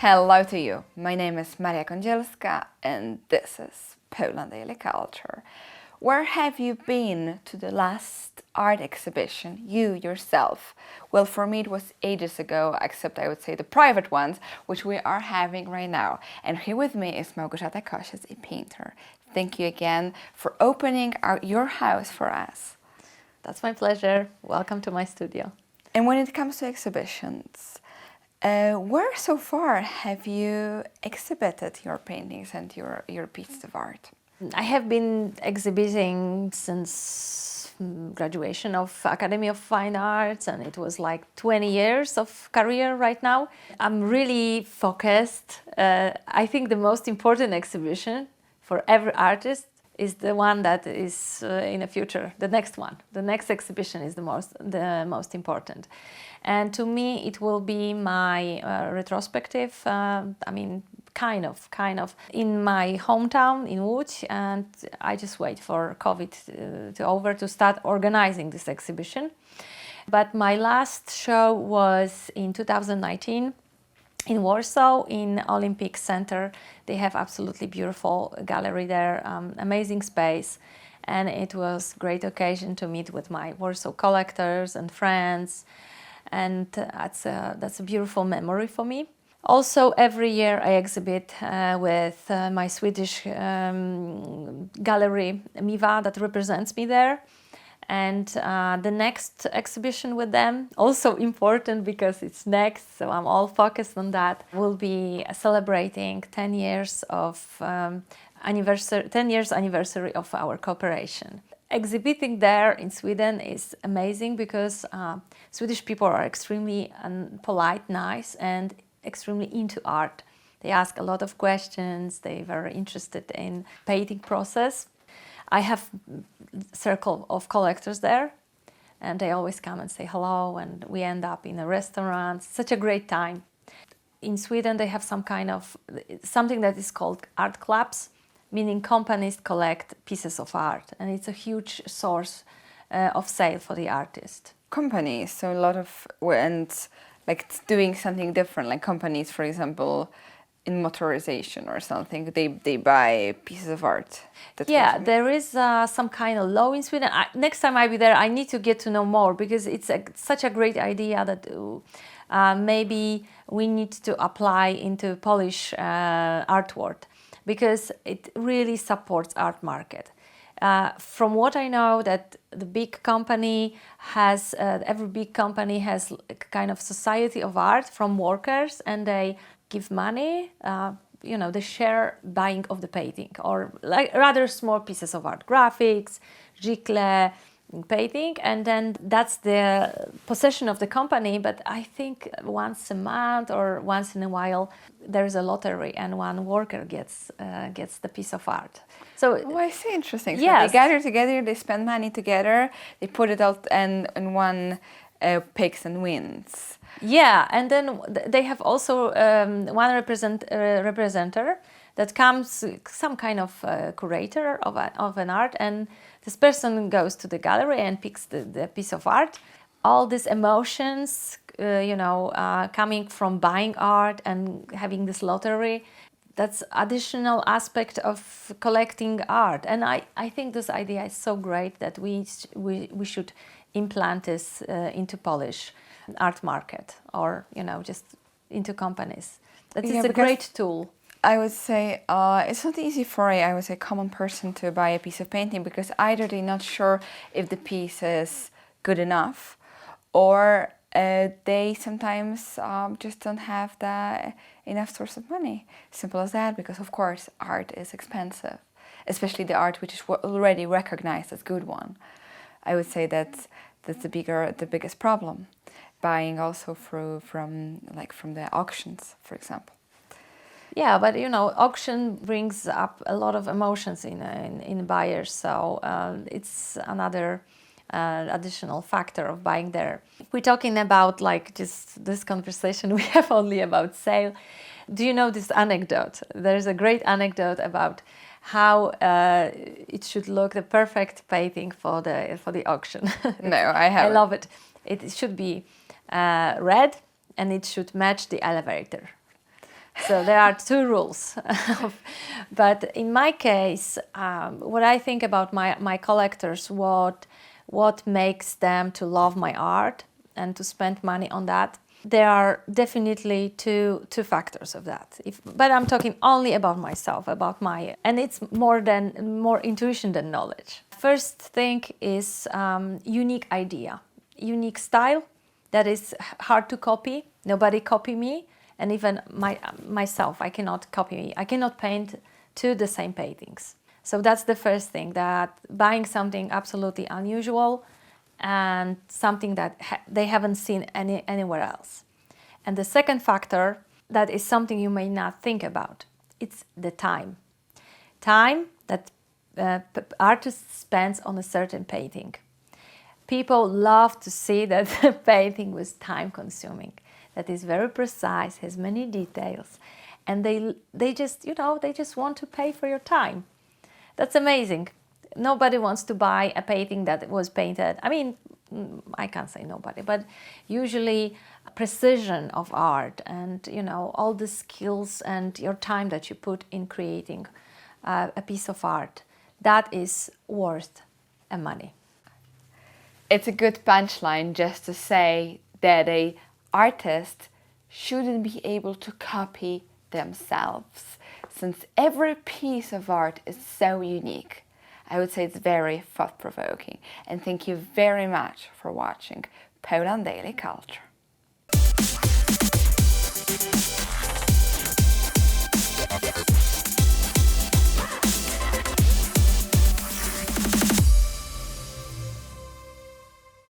Hello to you. My name is Maria Kądzielska and this is Poland Daily Culture. Where have you been to the last art exhibition, you yourself? Well, for me it was ages ago, except I would say the private ones, which we are having right now. And here with me is Małgorzata Kosiec, a painter. Thank you again for opening your house for us. That's my pleasure. Welcome to my studio. And when it comes to exhibitions, where so far have you exhibited your paintings and your pieces of art? I have been exhibiting since graduation of Academy of Fine Arts, and it was like 20 years of career right now. I'm really focused. I think the most important exhibition for every artist is the one that is in the future, the next one. The next exhibition is the most important. And to me, it will be my retrospective, kind of, in my hometown in Łódź, and I just wait for COVID to start organizing this exhibition. But my last show was in 2019 in Warsaw, in Olympic Center. They have absolutely beautiful gallery there, amazing space, and it was a great occasion to meet with my Warsaw collectors and friends, and that's a beautiful memory for me. Also, every year I exhibit with my Swedish gallery, Miva, that represents me there. And the next exhibition with them, also important because it's next, so I'm all focused on that, will be celebrating 10 years anniversary of our cooperation. Exhibiting there in Sweden is amazing because Swedish people are extremely polite, nice, and extremely into art. They ask a lot of questions, they're very interested in painting process. I have a circle of collectors there, and they always come and say hello, and we end up in a restaurant. Such a great time. In Sweden, they have something that is called art clubs, meaning companies collect pieces of art, and it's a huge source of sale for the artist. Companies, so a lot of, and like doing something different, like companies, for example, in motorization or something, they buy pieces of art. There is some kind of law in Sweden. Next time I be there, I need to get to know more because it's such a great idea that maybe we need to apply into Polish art world because it really supports art market. From what I know, that the big company has, every big company has a kind of society of art from workers, and they give money, they share buying of the painting, or like rather small pieces of art, graphics, giclée, painting, and then that's the possession of the company. But I think once a month or once in a while there's a lottery and one worker gets the piece of art. So I see, interesting. So yes. They gather together, they spend money together, they put it out, and one picks and wins. Yeah, and then they have also one representative that comes, some kind of curator of an art, and this person goes to the gallery and picks the piece of art. All these emotions, coming from buying art and having this lottery, that's additional aspect of collecting art. And I think this idea is so great that we should implant this into Polish art market, or just into companies. It's a great tool. I would say it's not easy for a common person to buy a piece of painting, because either they're not sure if the piece is good enough, or they sometimes just don't have enough source of money. Simple as that, because of course art is expensive, especially the art which is already recognized as good one. I would say that's the biggest problem. Buying also from the auctions, for example. Yeah, but auction brings up a lot of emotions in buyers, so it's another additional factor of buying there. We're talking about just this conversation we have only about sale. Do you know this anecdote? There's a great anecdote about how it should look, the perfect painting for the auction. No, I haven't. I love it. It should be red, and it should match the elevator. So there are two rules. But in my case, what I think about my collectors, what makes them to love my art and to spend money on that, there are definitely two factors of that. But I'm talking only about myself, and it's more intuition than knowledge. First thing is unique idea, unique style that is hard to copy. Nobody copy me, and even myself, I cannot copy me. I cannot paint two the same paintings. So that's the first thing, that buying something absolutely unusual and something that they haven't seen anywhere else. And the second factor, that is something you may not think about, it's the time. Time that artist spends on a certain painting. People love to see that the painting was time consuming, that is very precise, has many details, and they just want to pay for your time. That's amazing. Nobody wants to buy a painting that was painted. I mean, I can't say nobody, but usually precision of art and all the skills and your time that you put in creating a piece of art, that is worth a money. It's a good punchline just to say that an artist shouldn't be able to copy themselves, since every piece of art is so unique. I would say it's very thought-provoking. And thank you very much for watching Poland Daily Culture.